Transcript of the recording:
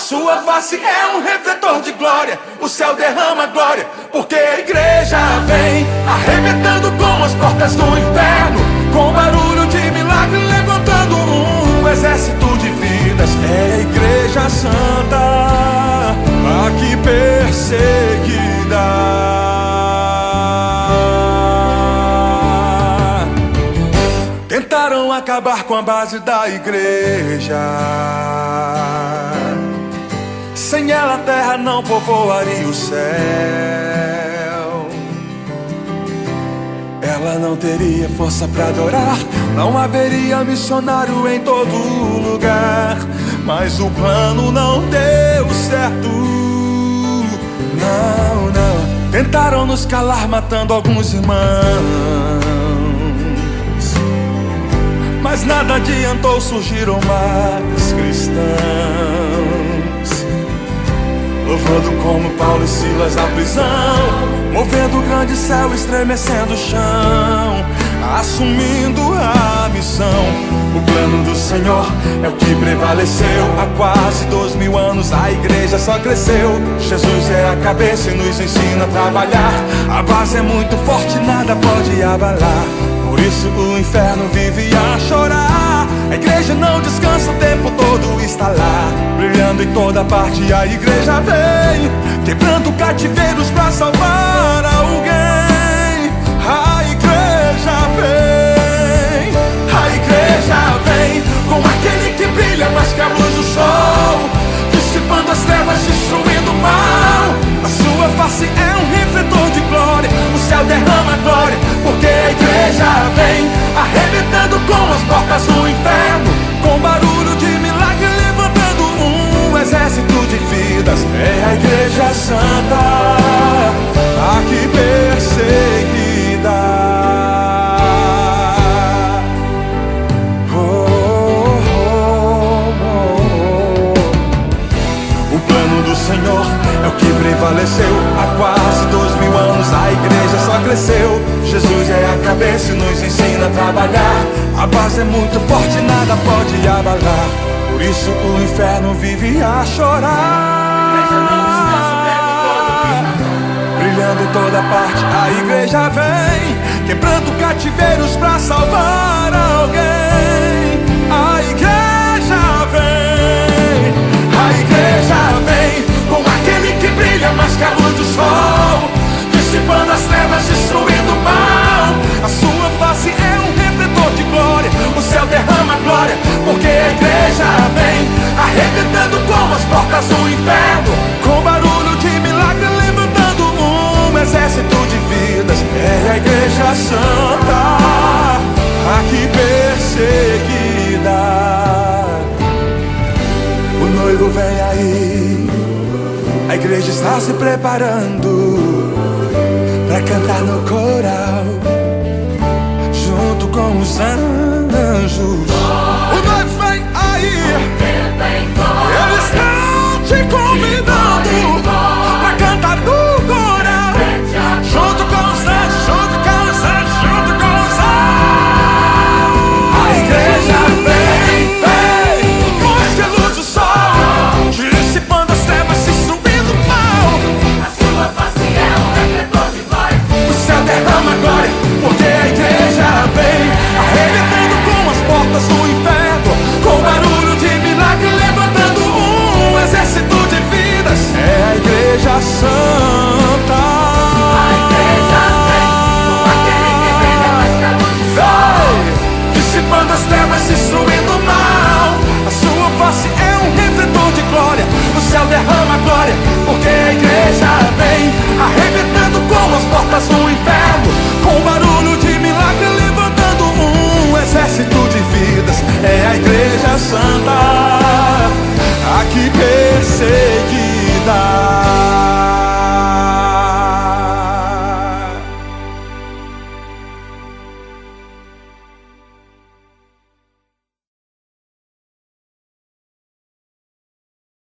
sua face é um refletor de glória. O céu derrama glória, porque a igreja vem arrebentando com as portas do inferno, com barulho de milagre, levantando um exército de vidas. É a igreja santa, aqui perseguida. Tentaram acabar com a base da igreja. Sem ela a terra não povoaria o céu. Ela não teria força pra adorar, não haveria missionário em todo lugar. Mas o plano não deu certo. Não, não. Tentaram nos calar matando alguns irmãos, mas nada adiantou, surgiram mais cristãos, louvando como Paulo e Silas na prisão, movendo o grande céu, estremecendo o chão, assumindo a missão. O plano do Senhor é o que prevaleceu. Há quase 2000 anos a igreja só cresceu. Jesus é a cabeça e nos ensina a trabalhar. A base é muito forte, nada pode abalar. Por isso o inferno vive a chorar. A igreja não descansa, o tempo todo está lá, brilhando em toda parte. A igreja vem quebrando cativeiros pra salvar alguém. A igreja vem, a igreja vem com aquele que brilha mais que a luz do sol, dissipando as trevas, destruindo o mal. A sua face é um refletor de glória. O céu derrama glória, porque a igreja vem arrebentando com as portas do inferno, com barulho de milagre, levantando um exército de vidas. É a igreja santa, aqui perseguida. O plano do Senhor é o que prevaleceu. Há quase 2000 anos a igreja só cresceu. Jesus é a cabeça e nos ensina a trabalhar. A base é muito forte, nada pode abalar. Por isso o inferno vive a chorar. Brilhando em toda parte, a igreja vem quebrando cativeiros pra salvar alguém. A igreja vem, a igreja vem com aquele que brilha mais que a luz do sol, dissipando as trevas, destruindo o mal. A sua face é um refletor de glória. O céu derrama glória, porque a igreja vem arrebentando com as portas do inferno, com barulho de milagre, levantando um exército de vidas. É a igreja santa, aqui perseguida. O noivo vem aí, a igreja está se preparando pra cantar no coral, junto com os anjos.